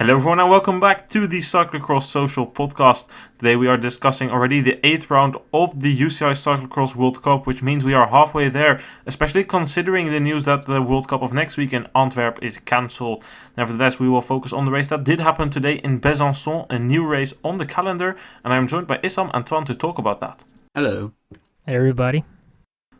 Hello everyone and welcome back to the Cyclocross Social Podcast. Today we are discussing already the 8th round of the UCI Cyclocross World Cup, which means we are halfway there, especially considering the news that the World Cup of next week in Antwerp is cancelled. Nevertheless, we will focus on the race that did happen today in Besancon, a new race on the calendar, and I am joined by Issam and Twan to talk about that. Hello. Hey everybody.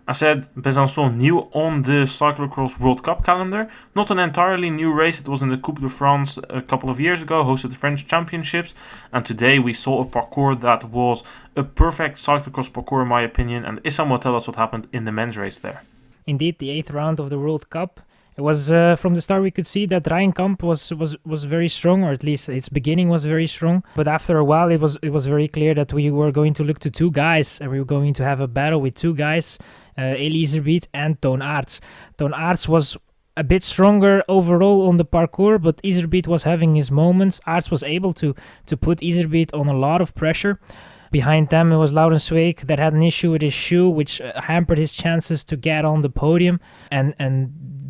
I said Besancon new on the Cyclocross World Cup calendar. Not an entirely new race. It was in the Coupe de France a couple of years ago, hosted the French Championships. And today we saw a parcours that was a perfect cyclocross parcours in my opinion. And Issam will tell us what happened in the men's race there. Indeed, the 8th round of the World Cup. It was from the start we could see that Rijnkamp was very strong, or at least its beginning was very strong. But after a while, it was very clear that we were going to look to two guys, and we were going to have a battle with two guys, Iserbyt and Toon. Toon was a bit stronger overall on the parcours, but Iserbyt was having his moments. Aerts was able to put Iserbyt on a lot of pressure. Behind them, it was Laurens Sweeck that had an issue with his shoe, which hampered his chances to get on the podium. And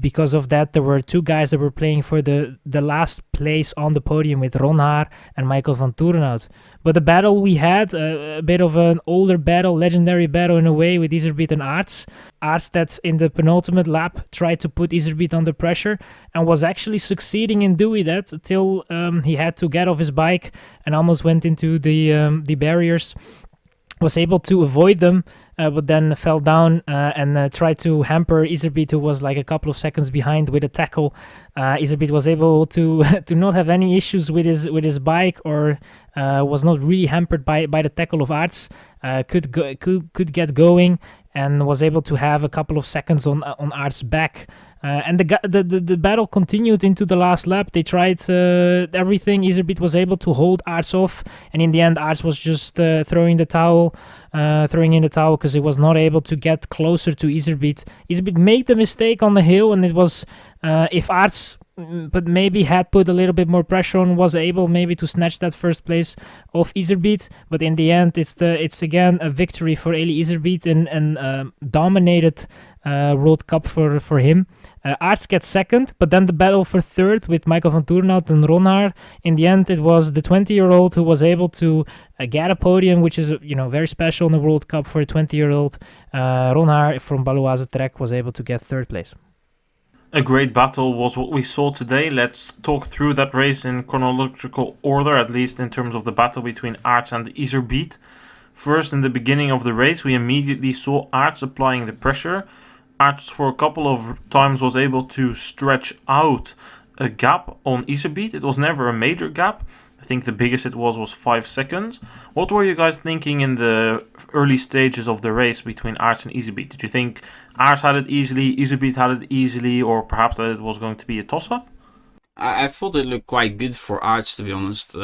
because of that, there were two guys that were playing for the last place on the podium with Ronhaar and Michael van Toerenhout. But the battle we had, a bit of an older battle, legendary battle in a way, with Iserbyt and Aerts. Aerts that in the penultimate lap tried to put Iserbyt under pressure and was actually succeeding in doing that until he had to get off his bike and almost went into the barriers. Was able to avoid them, but then fell down and tried to hamper Iserbyt, who was like a couple of seconds behind with a tackle. Iserbyt was able to not have any issues with his bike, or was not really hampered by the tackle of Aerts. Could get going and was able to have a couple of seconds on Aerts' back. And the battle continued into the last lap. They tried everything. Iserbyt was able to hold Aerts off, and in the end, Aerts was just throwing in the towel because he was not able to get closer to Iserbyt. Iserbyt made the mistake on the hill, and it was if Aerts but maybe had put a little bit more pressure on, was able maybe to snatch that first place off Iserbyt. But in the end, it's again a victory for Eli Iserbyt and dominated World Cup for him. Aerts gets second, but then the battle for third with Michael van Toerenhout and Ronhaar. In the end, it was the 20-year-old who was able to get a podium, which is very special in the World Cup for a 20-year-old. Ronhaar from Baloise Trek was able to get third place. A great battle was what we saw today. Let's talk through that race in chronological order, at least in terms of the battle between Aerts and Iserbyt. First, in the beginning of the race, we immediately saw Aerts applying the pressure. Aerts for a couple of times was able to stretch out a gap on Iserbyt. It was never a major gap. I think the biggest it was 5 seconds. What were you guys thinking in the early stages of the race between Aerts and Iserbyt? Did you think Aerts had it easily, Iserbyt had it easily, or perhaps that it was going to be a toss-up? I thought it looked quite good for Aerts, to be honest.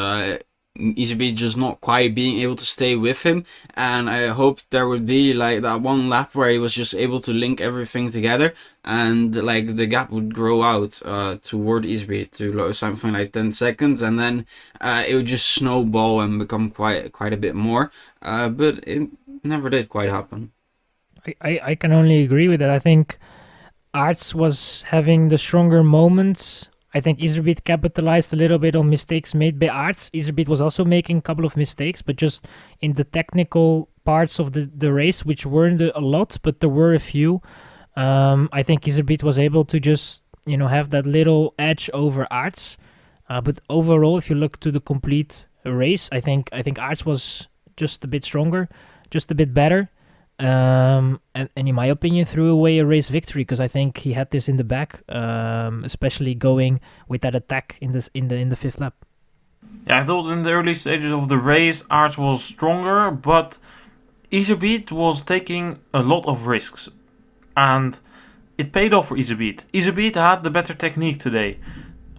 Iserbyt just not quite being able to stay with him, and I hoped there would be like that one lap where he was just able to link everything together, and like the gap would grow out toward Iserbyt to something like 10 seconds, and then it would just snowball and become quite a bit more, but it never did quite happen. I can only agree with that. I think Aerts was having the stronger moments. I think Iserbyt capitalized a little bit on mistakes made by Aerts. Iserbyt was also making a couple of mistakes, but just in the technical parts of the race, which weren't a lot, but there were a few. I think Iserbyt was able to just have that little edge over Aerts. But overall, if you look to the complete race, I think Aerts was just a bit stronger, just a bit better. And in my opinion, threw away a race victory, because I think he had this in the back, especially going with that attack in the fifth lap. Yeah, I thought in the early stages of the race, Aerts was stronger, but Iserbyt was taking a lot of risks, and it paid off for Iserbyt. Iserbyt had the better technique today.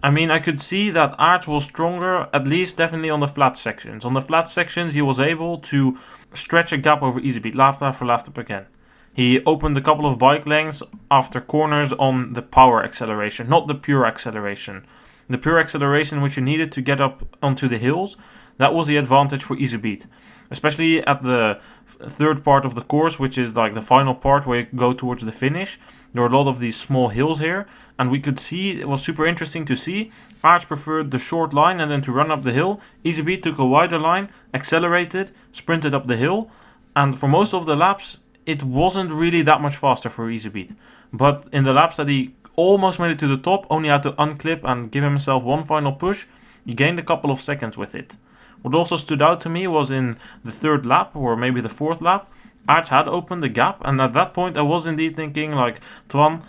I mean, I could see that Aerts was stronger, at least definitely on the flat sections. On the flat sections, he was able to stretch a gap over Iserbyt, lap after lap again. He opened a couple of bike lengths after corners on the power acceleration, not the pure acceleration. the pure acceleration which you needed to get up onto the hills, that was the advantage for Iserbyt. Especially at the third part of the course, which is like the final part where you go towards the finish. There are a lot of these small hills here, and we could see, it was super interesting to see, Aerts preferred the short line and then to run up the hill. Iserbyt took a wider line, accelerated, sprinted up the hill, and for most of the laps, it wasn't really that much faster for Iserbyt. But in the laps that he almost made it to the top, only had to unclip and give himself one final push, he gained a couple of seconds with it. What also stood out to me was in the third lap, or maybe the fourth lap, Aerts had opened the gap, and at that point I was indeed thinking like, Twan,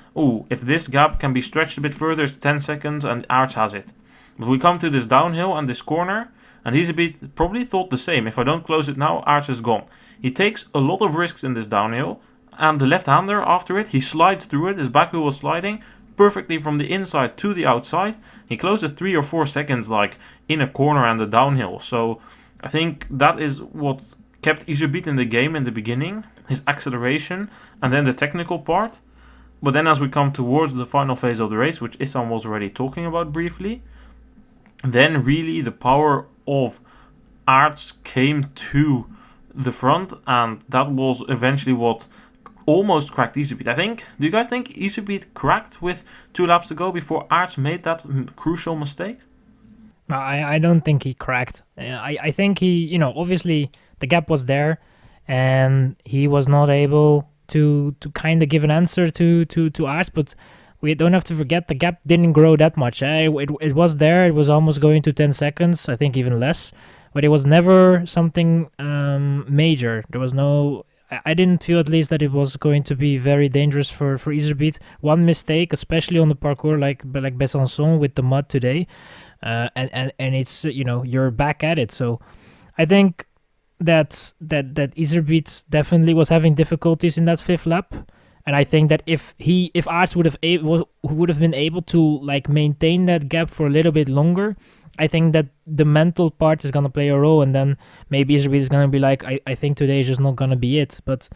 if this gap can be stretched a bit further, it's 10 seconds and Aerts has it. But we come to this downhill and this corner, and Iserbyt probably thought the same. If I don't close it now, Aerts is gone. He takes a lot of risks in this downhill, and the left-hander after it, he slides through it, his back wheel was sliding perfectly from the inside to the outside. He closes 3 or 4 seconds like in a corner and a downhill. So I think that is what kept Iserbyt in the game in the beginning, his acceleration and then the technical part. But then as we come towards the final phase of the race, which Issam was already talking about briefly, then really the power of Aerts came to the front, and that was eventually what almost cracked Iserbyt. Do you guys think Iserbyt cracked with 2 laps to go before Aerts made that crucial mistake? I don't think he cracked. I think he, obviously the gap was there, and he was not able to kind of give an answer to Aerts, but we don't have to forget the gap didn't grow that much. It was there, it was almost going to 10 seconds, I think even less, but it was never something major. There was no... I didn't feel at least that it was going to be very dangerous for Iserbyt. One mistake, especially on the parkour like Besancon with the mud today, and it's, you're back at it. So I think that Iserbyt definitely was having difficulties in that 5th lap, and I think that if Aerts would have been able to like maintain that gap for a little bit longer, I think that the mental part is going to play a role, and then maybe Iserbyt is going to be like, I think today is just not going to be it. But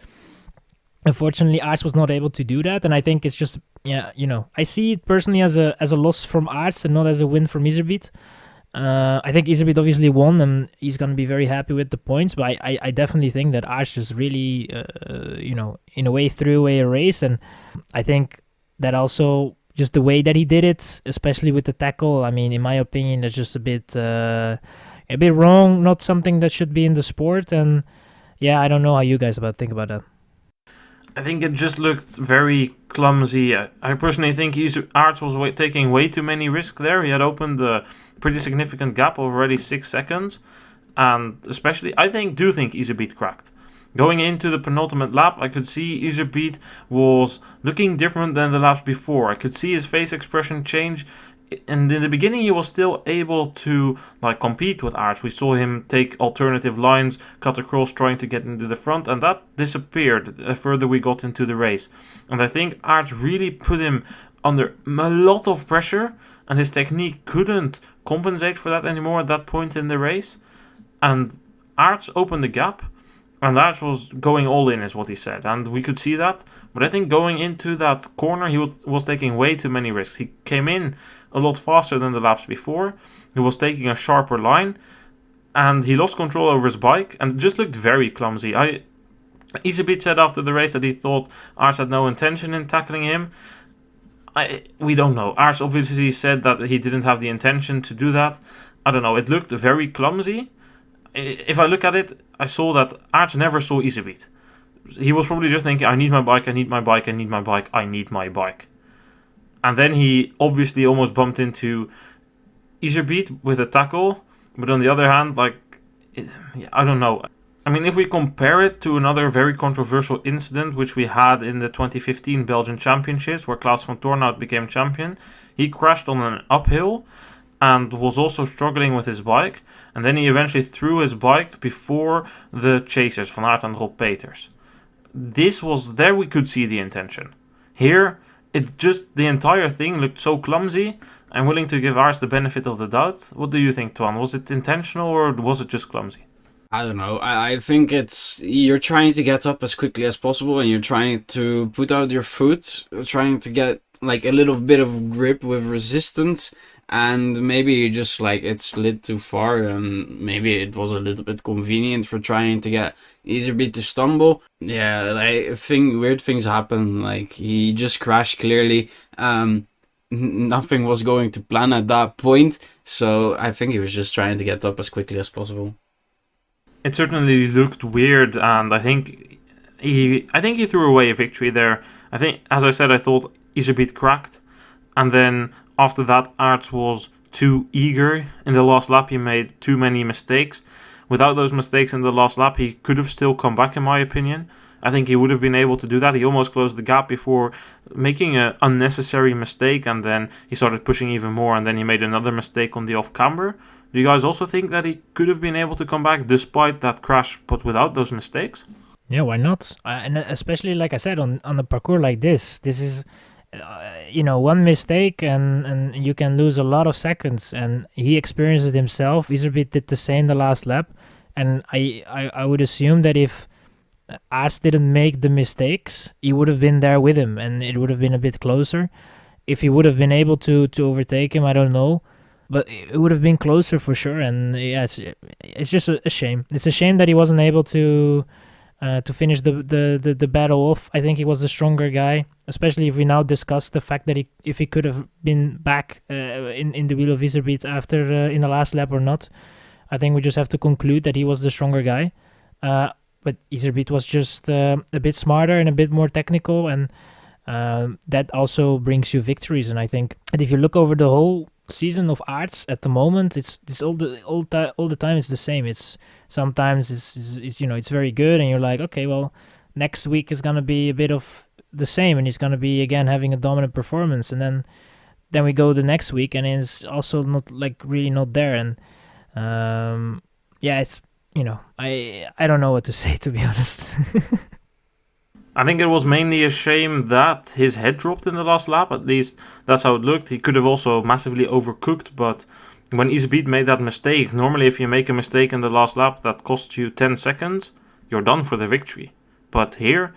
unfortunately, Aerts was not able to do that, and I think it's just, I see it personally as a loss from Aerts and not as a win from Iserbyt. I think Iserbyt obviously won, and he's going to be very happy with the points, but I definitely think that Aerts just really, in a way threw away a race, and I think that also... just the way that he did it, especially with the tackle, I mean, in my opinion, that's just a bit wrong, not something that should be in the sport. And yeah, I don't know how you guys think about that. I think it just looked very clumsy. I personally think Aerts was taking way too many risks there. He had opened a pretty significant gap of already 6 seconds, and especially, I do think Iserbyt cracked. Going into the penultimate lap, I could see Iserbyt was looking different than the laps before. I could see his face expression change, and in the beginning he was still able to like compete with Aerts. We saw him take alternative lines, cut across, trying to get into the front, and that disappeared the further we got into the race. And I think Aerts really put him under a lot of pressure, and his technique couldn't compensate for that anymore at that point in the race. And Aerts opened the gap, and that was going all in, is what he said. And we could see that. But I think going into that corner, he was taking way too many risks. He came in a lot faster than the laps before. He was taking a sharper line. And he lost control over his bike. And it just looked very clumsy. Iserbyt said after the race that he thought Aerts had no intention in tackling him. We don't know. Aerts obviously said that he didn't have the intention to do that. I don't know. It looked very clumsy. If I look at it, I saw that Aerts never saw Iserbyt. He was probably just thinking, I need my bike, I need my bike, I need my bike, I need my bike. And then he obviously almost bumped into Iserbyt with a tackle. But on the other hand, I don't know. I mean, if we compare it to another very controversial incident which we had in the 2015 Belgian Championships, where Klaus van Tornout became champion, he crashed on an uphill and was also struggling with his bike, and then he eventually threw his bike before the chasers, Van Aert and Rob Peters. There we could see the intention. Here, the entire thing looked so clumsy. I'm willing to give Aerts the benefit of the doubt. What do you think, Twan? Was it intentional or was it just clumsy? I don't know. I think you're trying to get up as quickly as possible, and you're trying to put out your foot, trying to get like a little bit of grip with resistance, and maybe he just like it slid too far, and maybe it was a little bit convenient for trying to get Iserbyt to stumble. Yeah, like weird things happen. Like he just crashed clearly. Nothing was going to plan at that point, so I think he was just trying to get up as quickly as possible. It certainly looked weird, and I think he threw away a victory there. I think, as I said, I thought Iserbyt cracked, and then after that, Aerts was too eager in the last lap. He made too many mistakes. Without those mistakes in the last lap, he could have still come back, in my opinion. I think he would have been able to do that. He almost closed the gap before making an unnecessary mistake, and then he started pushing even more, and then he made another mistake on the off-camber. Do you guys also think that he could have been able to come back despite that crash, but without those mistakes? Yeah, why not? And especially, like I said, on a parcours like this is, one mistake and you can lose a lot of seconds. And he experienced it himself. Iserbyt did the same the last lap. And I would assume that if Aerts didn't make the mistakes, he would have been there with him, and it would have been a bit closer. If he would have been able to overtake him, I don't know. But it would have been closer for sure. And yeah, it's just a shame. It's a shame that he wasn't able to finish the battle off. I think he was the stronger guy, especially if we now discuss the fact that if he could have been back in the wheel of Iserbyt after in the last lap or not. I think we just have to conclude that he was the stronger guy. But Iserbyt was just a bit smarter and a bit more technical, and that also brings you victories. And I think that if you look over the whole season of Aerts at the moment, it's all the time it's the same. It's sometimes it's very good, and you're like, okay, well, next week is gonna be a bit of the same, and he's gonna be again having a dominant performance, and then we go the next week, and it's also not like really not there. And it's I don't know what to say, to be honest. I think it was mainly a shame that his head dropped in the last lap. At least that's how it looked. He could have also massively overcooked, but when Iserbyt made that mistake, normally if you make a mistake in the last lap that costs you 10 seconds, you're done for the victory. But here,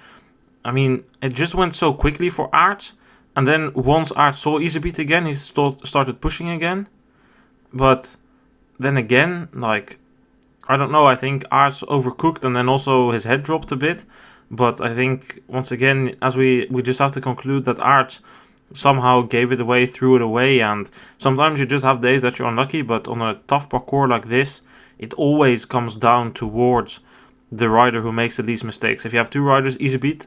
I mean, it just went so quickly for Aerts, and then once Aerts saw Iserbyt again, he started pushing again. But then again, like, I don't know, I think Aerts overcooked, and then also his head dropped a bit. But I think, once again, as we just have to conclude that Aerts somehow gave it away, threw it away, and sometimes you just have days that you're unlucky, but on a tough parcours like this, it always comes down towards the rider who makes the least mistakes. If you have two riders, Iserbyt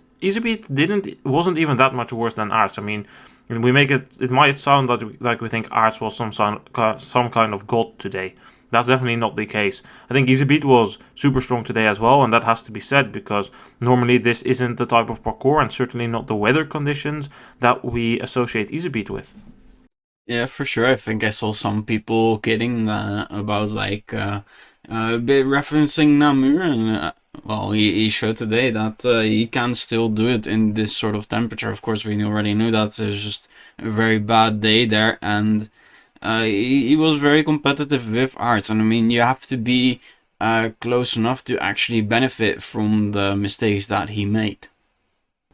wasn't even that much worse than Aerts. I mean, we make it might sound like we think Aerts was some kind of god today. That's definitely not the case. I think Iserbyt was super strong today as well, and that has to be said, because normally this isn't the type of parcours, and certainly not the weather conditions that we associate Iserbyt with. Yeah, for sure. I think I saw some people kidding about a bit referencing Namur, and he showed today that he can still do it in this sort of temperature. Of course, we already knew that. It was just a very bad day there, and he was very competitive with Aerts, and I mean, you have to be close enough to actually benefit from the mistakes that he made.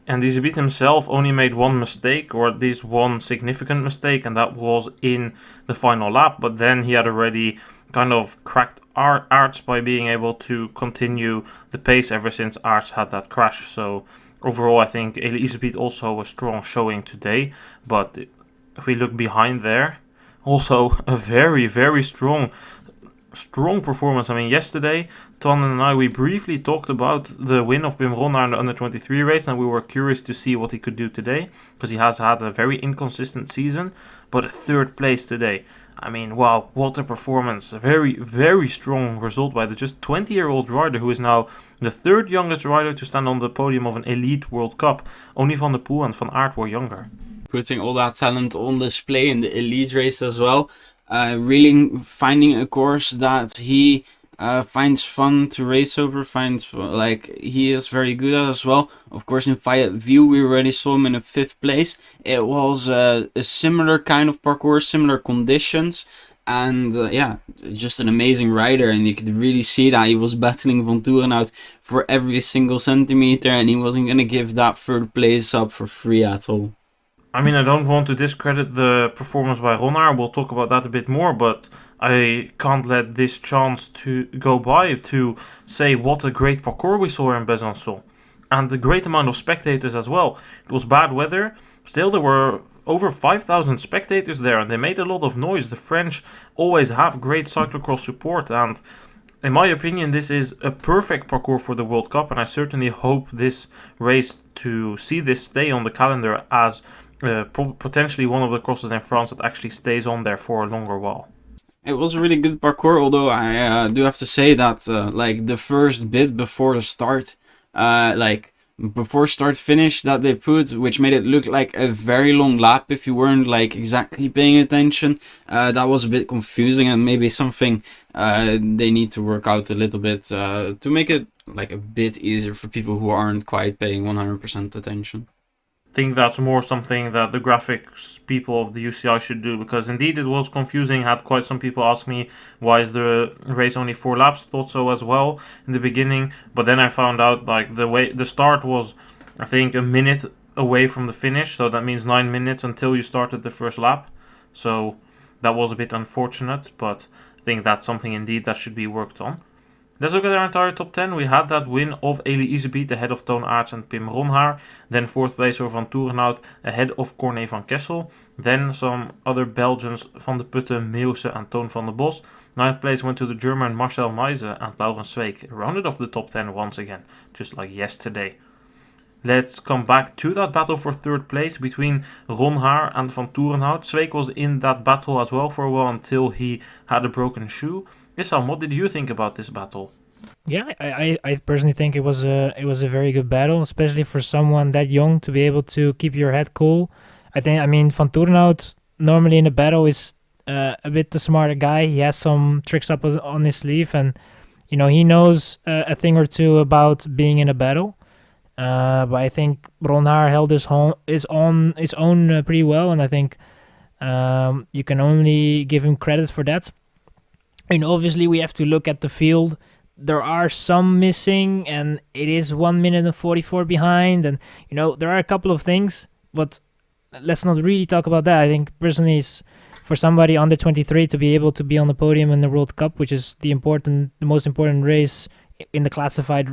And Iserbyt himself only made one mistake, or at least one significant mistake, and that was in the final lap. But then he had already kind of cracked Aerts by being able to continue the pace ever since Aerts had that crash. So overall, I think Iserbyt also a strong showing today. But if we look behind there, also a very, very strong performance. I mean, yesterday, Twan and I, we briefly talked about the win of Pim Ronhaar in the under-23 race, and we were curious to see what he could do today, because he has had a very inconsistent season, but a third place today. I mean, wow, what a performance. A very, very strong result by the just 20-year-old rider, who is now the third youngest rider to stand on the podium of an elite World Cup. Only Van der Poel and Van Aert were younger. Putting all that talent on display in the elite race as well. Really finding a course that he finds fun to race over, he is very good at as well. Of course, in Fayetteville, we already saw him in a 5th place. It was a similar kind of parcours, similar conditions, and just an amazing rider. And you could really see that he was battling Van Toeren out for every single centimeter, and he wasn't going to give that 3rd place up for free at all. I mean, I don't want to discredit the performance by Ronhaar. We'll talk about that a bit more, but I can't let this chance to go by to say what a great parcours we saw in Besancon. And the great amount of spectators as well. It was bad weather. Still, there were over 5,000 spectators there, and they made a lot of noise. The French always have great cyclocross support, and in my opinion, this is a perfect parcours for the World Cup, and I certainly hope this race to see this stay on the calendar as potentially one of the crosses in France that actually stays on there for a longer while. It was a really good parcours, although I do have to say that like the first bit before the start, before start finish that they put, which made it look like a very long lap if you weren't like exactly paying attention, that was a bit confusing, and maybe something they need to work out a little bit to make it like a bit easier for people who aren't quite paying 100% attention. I think that's more something that the graphics people of the UCI should do, because indeed it was confusing. Had quite some people ask me, why is the race only 4 laps? Thought so as well in the beginning, but then I found out like the way the start was, I think, a minute away from the finish, so that means 9 minutes until you started the first lap. So that was a bit unfortunate, but I think that's something indeed that should be worked on. Let's look at our entire top 10. We had that win of Iserbyt ahead of Toon, Aerts and Pim Ronhaar. Then 4th place for Van Toerenhout ahead of Corné van Kessel. Then some other Belgians, Van de Putten, Meuse and Toon van der Bos. 9th place went to the German Marcel Maison and Laurens Zweek. Rounded off the top 10 once again, just like yesterday. Let's come back to that battle for 3rd place between Ronhaar and Van Toerenhout. Zweek was in that battle as well for a while until he had a broken shoe. Issam, what did you think about this battle? Yeah, I personally think it was a very good battle, especially for someone that young to be able to keep your head cool. I mean, Van Toerenhout normally in a battle is a bit the smarter guy. He has some tricks up on his sleeve, and he knows a thing or two about being in a battle. But I think Ronhaar held his own pretty well, and I think you can only give him credit for that. And obviously we have to look at the field. There are some missing, and it is 1 minute and 44 behind, and there are a couple of things, but let's not really talk about that. I think personally, it's for somebody under 23 to be able to be on the podium in the World Cup, which is the most important race in the classified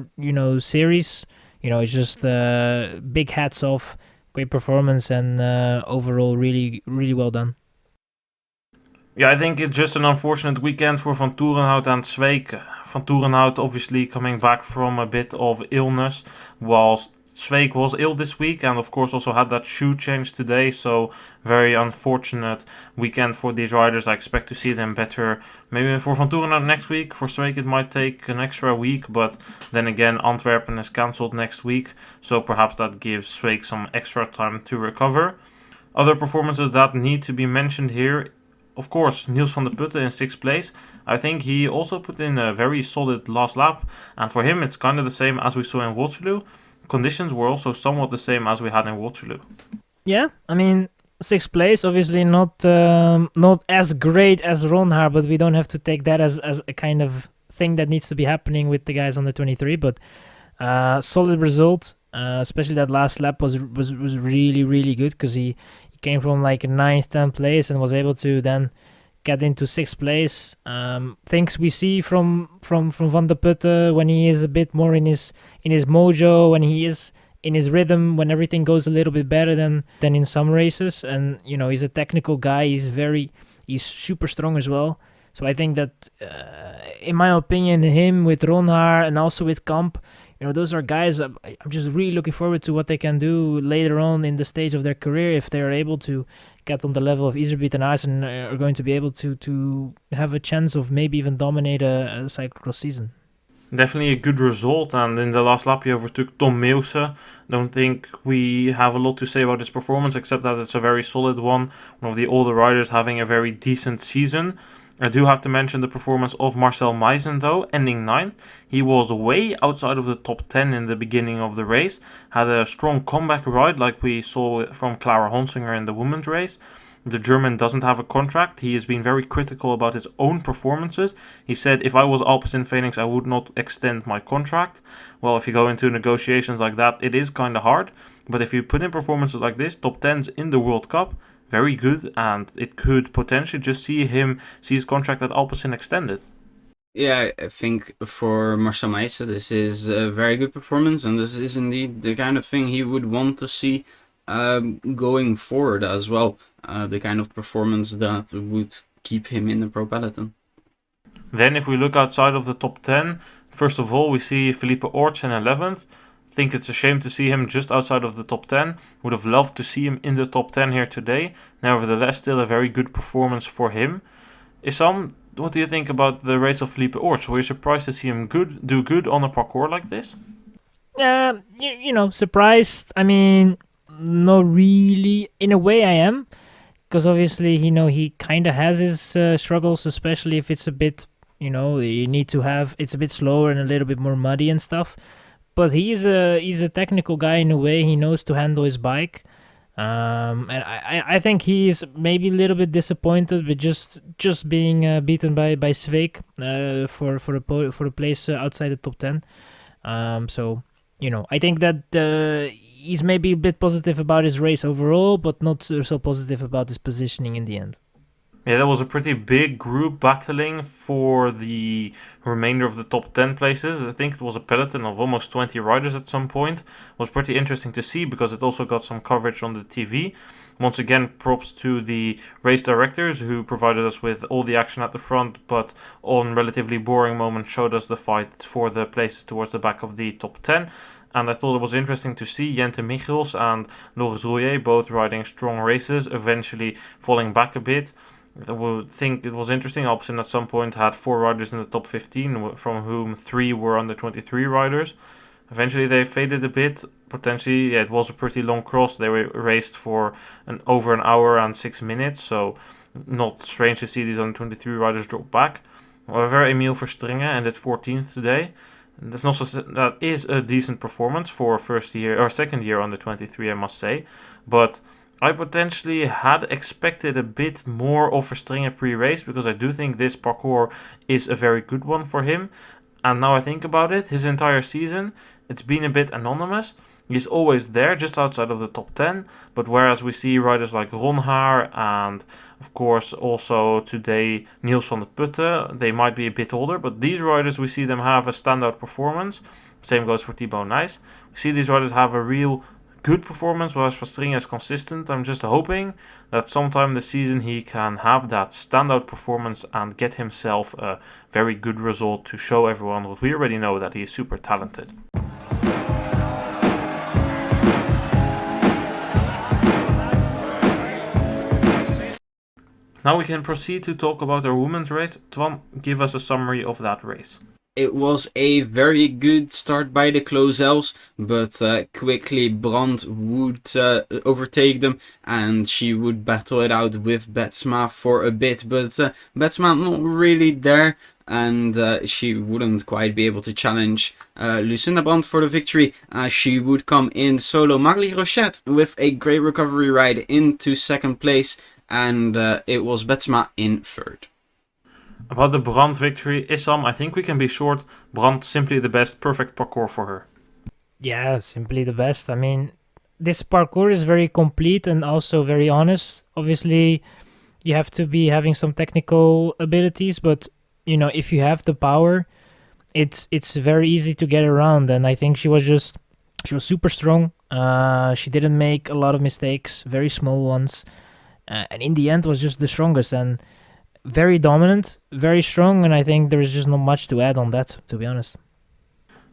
series. It's just big hats off, great performance, and overall really, really well done. Yeah, I think it's just an unfortunate weekend for Van Toerenhout and Zweek. Van Toerenhout obviously coming back from a bit of illness, whilst Zweek was ill this week and of course also had that shoe change today, so very unfortunate weekend for these riders. I expect to see them better maybe for Van Toerenhout next week. For Zweek it might take an extra week, but then again Antwerpen is cancelled next week, so perhaps that gives Zweek some extra time to recover. Other performances that need to be mentioned here, of course, Niels van der Putten in 6th place. I think he also put in a very solid last lap, and for him it's kind of the same as we saw in Waterloo. Conditions were also somewhat the same as we had in Waterloo. Yeah, I mean, 6th place, obviously not as great as Ronhaar, but we don't have to take that as a kind of thing that needs to be happening with the guys under 23, but solid result. Especially that last lap was really, really good, because he came from like 9th, 10th place and was able to then get into 6th place. Things we see from Van der Putten when he is a bit more in his mojo, when he is in his rhythm, when everything goes a little bit better than in some races. And he's a technical guy. He's super strong as well. So I think that, in my opinion, him with Ronhaar and also with Kamp, those are guys that I'm just really looking forward to what they can do later on in the stage of their career, if they're able to get on the level of Iserbyt and Aerts and are going to be able to have a chance of maybe even dominate a cyclocross season. Definitely a good result, and in the last lap he overtook Tom Meuse. Don't think we have a lot to say about his performance, except that it's a very solid one of the older riders having a very decent season. I do have to mention the performance of Marcel Maison though, ending 9th. He was way outside of the top 10 in the beginning of the race, had a strong comeback ride like we saw from Clara Honsinger in the women's race. the German doesn't have a contract. He has been very critical about his own performances. He said, if I was Alpecin Phoenix, I would not extend my contract. Well, if you go into negotiations like that, it is kind of hard. But if you put in performances like this, top 10s in the World Cup, very good, and it could potentially just see his contract at Alpecin extended. Yeah, I think for Marcel Maison, this is a very good performance, and this is indeed the kind of thing he would want to see going forward as well. The kind of performance that would keep him in the Pro Peloton. Then if we look outside of the top 10, first of all, we see Felipe Orton in 11th. I think it's a shame to see him just outside of the top 10. Would have loved to see him in the top 10 here today. Nevertheless, still a very good performance for him. Issam, what do you think about the race of Felipe Orts? Were you surprised to see him do good on a parcours like this? Surprised. I mean, not really. In a way, I am. Because obviously, he kind of has his struggles, especially if it's a bit, you need to have, it's a bit slower and a little bit more muddy and stuff. But he's a technical guy in a way. He knows to handle his bike. And I think he's maybe a little bit disappointed with just being beaten by Sveik for a place outside the top 10. I think that he's maybe a bit positive about his race overall, but not so positive about his positioning in the end. Yeah, that was a pretty big group battling for the remainder of the top 10 places. I think it was a peloton of almost 20 riders at some point. It was pretty interesting to see because it also got some coverage on the TV. Once again, props to the race directors who provided us with all the action at the front, but on relatively boring moments showed us the fight for the places towards the back of the top 10. And I thought it was interesting to see Jente Michels and Loris Rouillet both riding strong races, eventually falling back a bit. I would think it was interesting. Alpecin at some point had 4 riders in the top 15, from whom 3 were under 23 riders. Eventually they faded a bit. Potentially, it was a pretty long cross. They were raced for over an hour and 6 minutes, so not strange to see these under 23 riders drop back. However, Emile Verstringen ended 14th today. That is a decent performance for second year under 23, I must say. But I potentially had expected a bit more of Verstringen pre-race, because I do think this parcours is a very good one for him. And now I think about it, his entire season, it's been a bit anonymous. He's always there, just outside of the top 10. But whereas we see riders like Ronhaar and, of course, also today Niels van der Putten, they might be a bit older, but these riders, we see them have a standout performance. Same goes for Thibaut Nys. We see these riders have a real good performance, whereas Verstringen is consistent. I'm just hoping that sometime this season he can have that standout performance and get himself a very good result to show everyone what we already know, that he is super talented. Now we can proceed to talk about our women's race. Twan, give us a summary of that race. It was a very good start by the Closels, but quickly Brand would overtake them, and she would battle it out with Betsma for a bit, but Betsma not really there, and she wouldn't quite be able to challenge Lucinda Brand for the victory. She would come in solo. Marlie Rochette with a great recovery ride into second place, and it was Betsma in third. About the Brand victory, Issam, I think we can be short. Brand simply the best, perfect parcours for her. Yeah, simply the best. I mean, this parcours is very complete and also very honest. Obviously, you have to be having some technical abilities, but if you have the power, it's very easy to get around. And I think she was super strong. She didn't make a lot of mistakes, very small ones, and in the end was just the strongest and very dominant, very strong, and I think there is just not much to add on that, to be honest.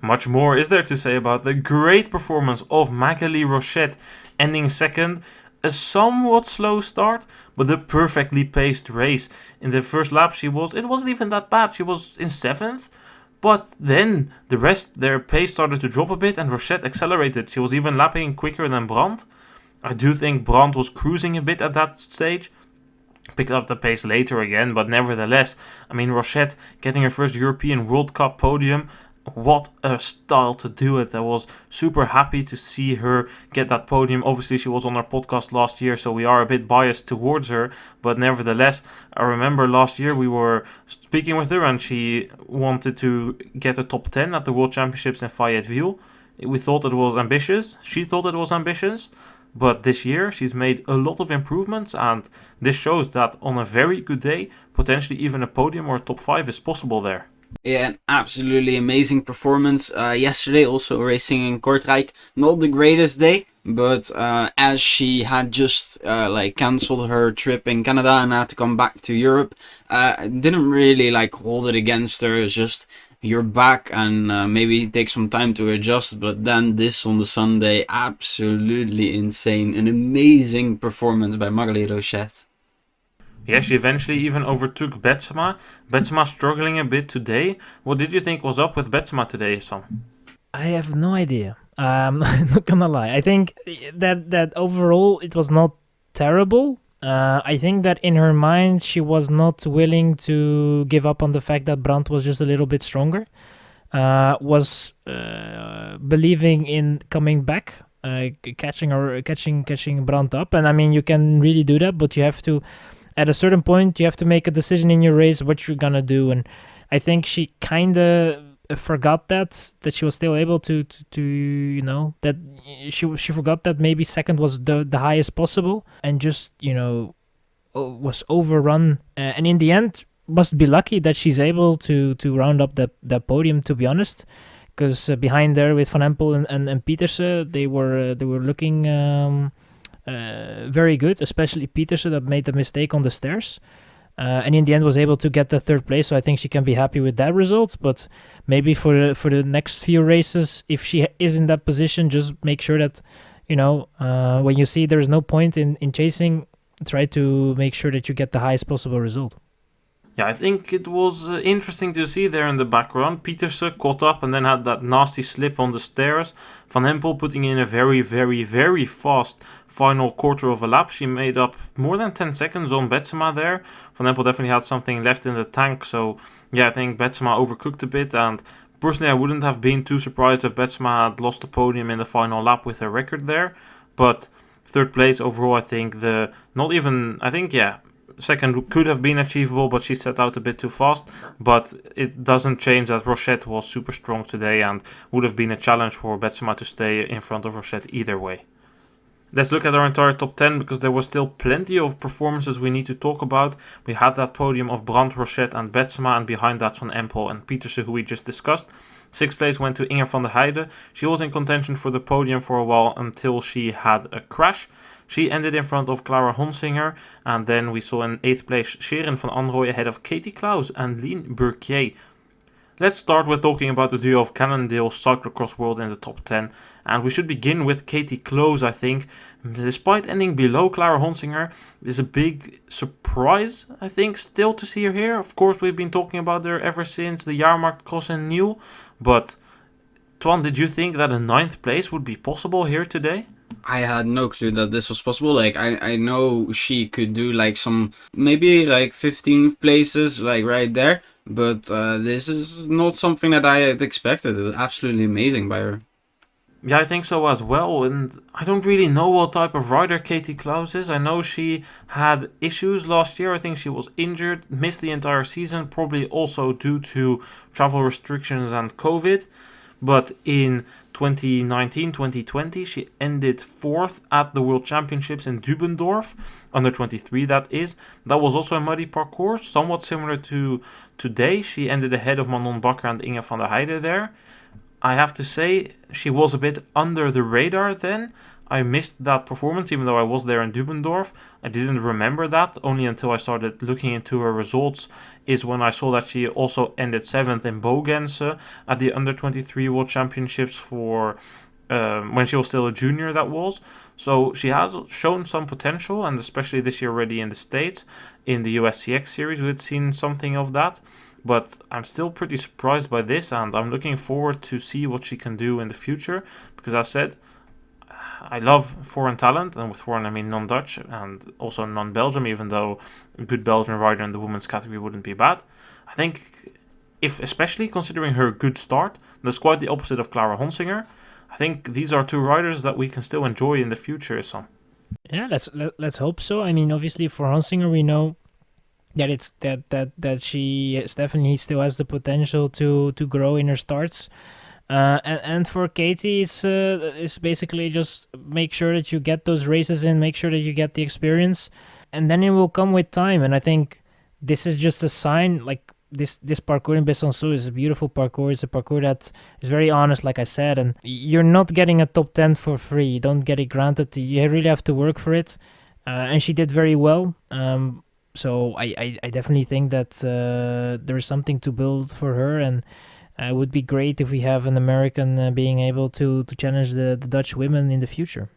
Much more is there to say about the great performance of Magali Rochette, ending second. A somewhat slow start, but a perfectly paced race. In the first lap it wasn't even that bad. She was in 7th, but then their pace started to drop a bit and Rochette accelerated. She was even lapping quicker than Brand. I do think Brand was cruising a bit at that stage. Picked up the pace later again, but nevertheless, I mean, Rochette getting her first European World Cup podium, what a style to do it. I was super happy to see her get that podium. Obviously, she was on our podcast last year, so we are a bit biased towards her. But nevertheless, I remember last year we were speaking with her and she wanted to get a top 10 at the World Championships in Fayetteville. We thought it was ambitious. She thought it was ambitious. But this year, she's made a lot of improvements, and this shows that on a very good day, potentially even a podium or a top 5 is possible there. Yeah, an absolutely amazing performance. Yesterday, also racing in Kortrijk, not the greatest day, but as she had just cancelled her trip in Canada and had to come back to Europe, didn't really hold it against her. It's just you're back and maybe take some time to adjust. But then this on the Sunday, absolutely insane, an amazing performance by Marley Rochette. Yeah, she eventually even overtook Betsema. Betsema struggling a bit today. What did you think was up with Betsema today, Sam? I have no idea. I'm not gonna lie. I think that overall it was not terrible. I think that in her mind she was not willing to give up on the fact that Brandt was just a little bit stronger. Was believing in coming back, catching Brandt up, and I mean you can really do that, but you have to. At a certain point, you have to make a decision in your race what you're gonna do, and I think she kind of forgot that she was still able to that she forgot that maybe second was the highest possible, and just was overrun, and in the end must be lucky that she's able to round up that podium, to be honest, because behind there with Van Empel and Pietersen, they were looking. Very good, especially Pietersen that made the mistake on the stairs, and in the end was able to get the third place. So I think she can be happy with that result. But maybe for the next few races, if she is in that position, just make sure that when you see there is no point in chasing, try to make sure that you get the highest possible result. Yeah, I think it was interesting to see there in the background. Pietersen caught up and then had that nasty slip on the stairs. Van Empel putting in a very, very, very fast final quarter of a lap. She made up more than 10 seconds on Betsema there. Van Empel definitely had something left in the tank. So, yeah, I think Betsema overcooked a bit. And personally, I wouldn't have been too surprised if Betsema had lost the podium in the final lap with her record there. But third place overall, I think second could have been achievable, but she set out a bit too fast. But it doesn't change that Rochette was super strong today and would have been a challenge for Betsema to stay in front of Rochette either way. Let's look at our entire top 10, because there was still plenty of performances we need to talk about. We had that podium of Brandt, Rochette and Betsema, and behind that Van Empel and Pietersen, who we just discussed. Sixth place went to Inge van der Heijden. She was in contention for the podium for a while until she had a crash. She ended in front of Clara Honsinger, and then we saw in 8th place Sharon van Anrooy ahead of Katie Clouse and Lien Burquier. Let's start with talking about the duo of Cannondale Cyclocross World in the top 10, and we should begin with Katie Clouse, I think. Despite ending below Clara Honsinger, it is a big surprise, I think, still to see her here. Of course, we've been talking about her ever since the Jahrmarkt Cross in Nieuw, but Twan, did you think that a 9th place would be possible here today? I had no clue that this was possible. I know she could do maybe 15th places, right there. But this is not something that I had expected. It's absolutely amazing by her. Yeah, I think so as well. And I don't really know what type of rider Katie Clouse is. I know she had issues last year. I think she was injured, missed the entire season, probably also due to travel restrictions and COVID. But in 2019-2020, she ended 4th at the World Championships in Dubendorf, under 23 that is. That was also a muddy parcours, somewhat similar to today. She ended ahead of Manon Bakker and Inge van der Heijden there. I have to say, she was a bit under the radar then. I missed that performance, even though I was there in Dubendorf. I didn't remember that, only until I started looking into her results, is when I saw that she also ended 7th in Bogense at the Under-23 World Championships for when she was still a junior, that was. So she has shown some potential, and especially this year already in the States, in the USCX series, we had seen something of that. But I'm still pretty surprised by this, and I'm looking forward to see what she can do in the future, because as I said, I love foreign talent, and with foreign I mean non-Dutch and also non-Belgium, even though a good Belgian rider in the women's category wouldn't be bad. I think, if especially considering her good start, That's quite the opposite of Clara Honsinger. I think these are two riders that we can still enjoy in the future, Issam. Yeah, let's hope so. I mean, obviously for Honsinger, we know that it's that she definitely still has the potential to grow in her starts. And for Katie, it's basically just make sure that you get those races in, make sure that you get the experience, and then it will come with time. And I think this is just a sign, like this parcours in Besancon is a beautiful parcours. It's a parcours that is very honest, like I said, and you're not getting a top 10 for free. You don't get it granted. You really have to work for it. And she did very well. So I definitely think that there is something to build for her, and it would be great if we have an American being able to challenge the Dutch women in the future.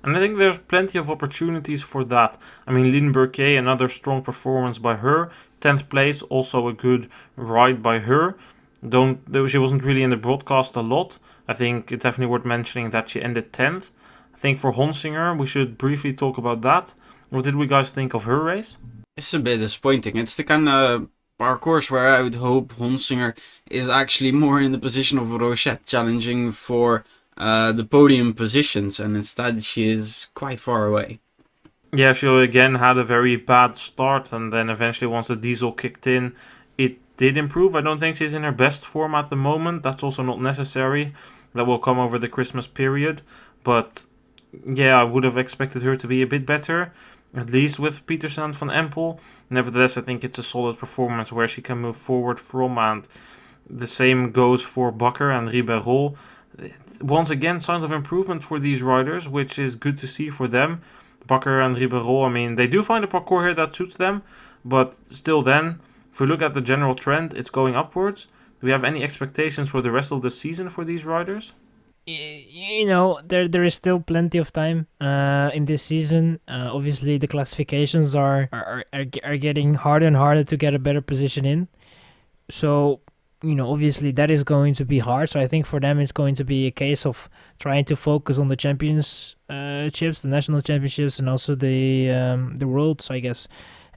And I think there's plenty of opportunities for that. I mean, Lynn Burquet, another strong performance by her. 10th place, also a good ride by her. Though she wasn't really in the broadcast a lot. I think it's definitely worth mentioning that she ended 10th. I think for Honsinger, we should briefly talk about that. What did we guys think of her race? It's a bit disappointing. It's the kind of parcours where I would hope Honsinger is actually more in the position of Rochette, challenging for the podium positions, and instead she is quite far away. Yeah, she again had a very bad start, and then eventually once the diesel kicked in, it did improve. I don't think she's in her best form at the moment. That's also not necessary. That will come over the Christmas period. But yeah, I would have expected her to be a bit better, at least with Peterson and Van Empel. Nevertheless, I think it's a solid performance where she can move forward from, and the same goes for Bakker and Ribeiro. Once again, signs of improvement for these riders, which is good to see for them. Bakker and Ribeiro, I mean, they do find a parcours here that suits them, but still then, if we look at the general trend, it's going upwards. Do we have any expectations for the rest of the season for these riders? You know, there is still plenty of time in this season. Obviously, the classifications are getting harder and harder to get a better position in. So, you know, obviously that is going to be hard. So I think for them it's going to be a case of trying to focus on the championships, the national championships, and also the worlds, I guess.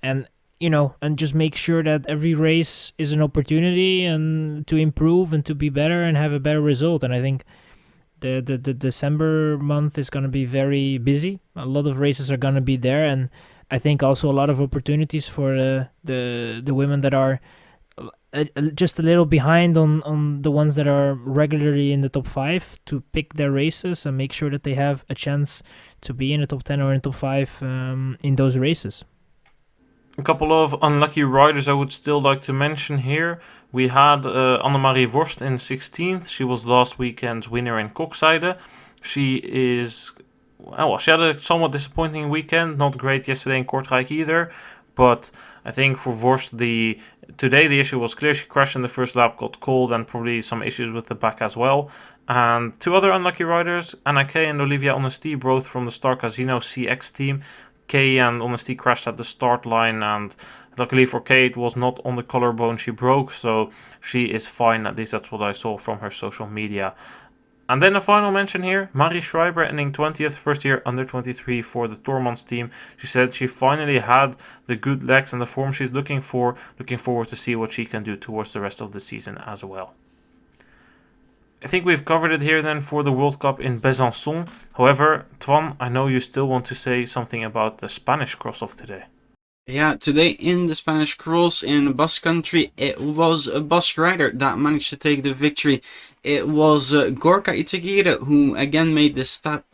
And you know, and just make sure that every race is an opportunity and to improve and to be better and have a better result. And I think the December month is going to be very busy. A lot of races are going to be there, and I think also a lot of opportunities for the women that are just a little behind on the ones that are regularly in the top 5 to pick their races and make sure that they have a chance to be in the top 10 or in the top 5 in those races. A couple of unlucky riders I would still like to mention here. We had Annemarie Vorst in 16th. She was last weekend's winner in Kokzijde. She had a somewhat disappointing weekend. Not great yesterday in Kortrijk either. But I think for Vorst, today the issue was clear. She crashed in the first lap, got cold, and probably some issues with the back as well. And two other unlucky riders, Anna Kay and Olivia Honesty, both from the Star Casino CX team. Kay and Honesty crashed at the start line, and luckily for Kay it was not on the collarbone she broke, so she is fine. At least that's what I saw from her social media. And then a final mention here, Marie Schreiber ending 20th, first year under 23 for the Tormans team. She said she finally had the good legs and the form she's looking for. Looking forward to see what she can do towards the rest of the season as well. I think we've covered it here then for the World Cup in Besançon. However, Twan, I know you still want to say something about the Spanish cross of today. Yeah, today in the Spanish cross in Basque Country, it was a Basque rider that managed to take the victory. It was Gorka Itzagirre who again made the step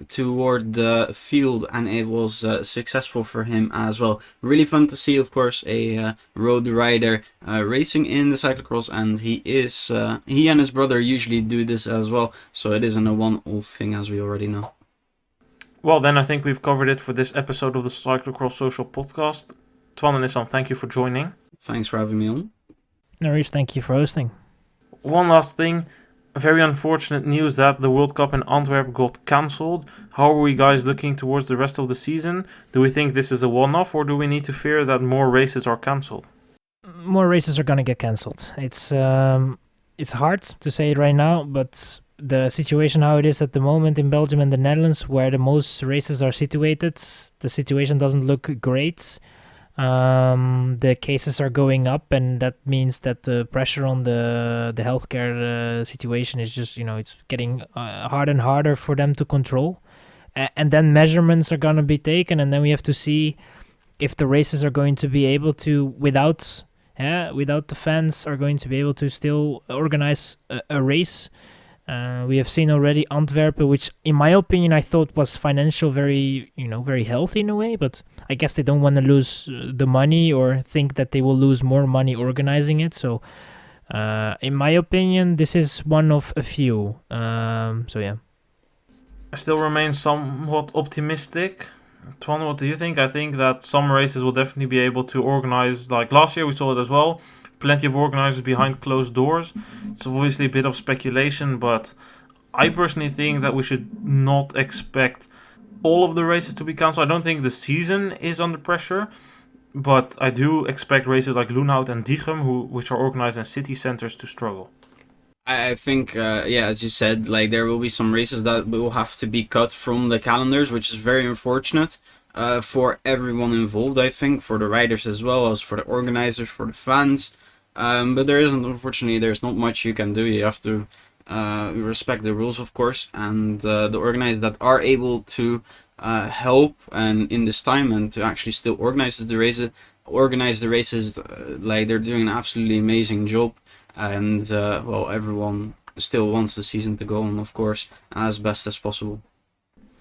toward the field, and it was successful for him as well. Really fun to see, of course, a road rider racing in the cyclocross, and he and his brother usually do this as well, so it isn't a one-off thing as we already know. Well, then I think we've covered it for this episode of the Cyclocross Social Podcast. Twan and Issam, thank you for joining. Thanks for having me on. No worries, thank you for hosting. One last thing, very unfortunate news that the World Cup in Antwerp got cancelled. How are we guys looking towards the rest of the season? Do we think this is a one-off, or do we need to fear that more races are cancelled? More races are going to get cancelled. It's hard to say it right now, but the situation how it is at the moment in Belgium and the Netherlands, where the most races are situated, the situation doesn't look great. The cases are going up, and that means that the pressure on the healthcare situation is just, it's getting harder and harder for them to control. And then measurements are going to be taken, and then we have to see if the races are going to be able to, without the fans, are going to be able to still organize a race. We have seen already Antwerp, which in my opinion I thought was financial very healthy in a way, but I guess they don't want to lose the money or think that they will lose more money organizing it. So in my opinion, this is one of a few. So yeah. I still remain somewhat optimistic. Twan, what do you think? I think that some races will definitely be able to organize, like last year we saw it as well. Plenty of organizers behind closed doors. It's obviously a bit of speculation, but I personally think that we should not expect all of the races to be cancelled. I don't think the season is under pressure, but I do expect races like Loenhout and Diegem, which are organized in city centers, to struggle. I think, as you said, like there will be some races that will have to be cut from the calendars, which is very unfortunate for everyone involved, I think, for the riders as well as for the organizers, for the fans. But unfortunately, there's not much you can do. You have to respect the rules, of course, and the organizers that are able to help and in this time and to actually still organize the races, like they're doing an absolutely amazing job. And everyone still wants the season to go on, of course, as best as possible.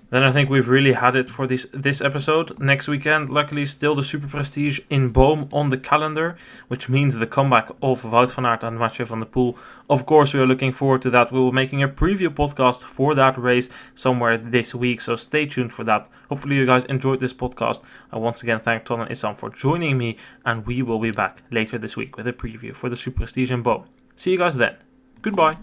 Then I think we've really had it for this episode. Next weekend, luckily, still the Super Prestige in Boom on the calendar, which means the comeback of Wout van Aert and Mathieu van der Poel. Of course, we are looking forward to that. We will be making a preview podcast for that race somewhere this week, so stay tuned for that. Hopefully you guys enjoyed this podcast. I once again thank Twan and Issam for joining me, and we will be back later this week with a preview for the Super Prestige in Boom. See you guys then. Goodbye.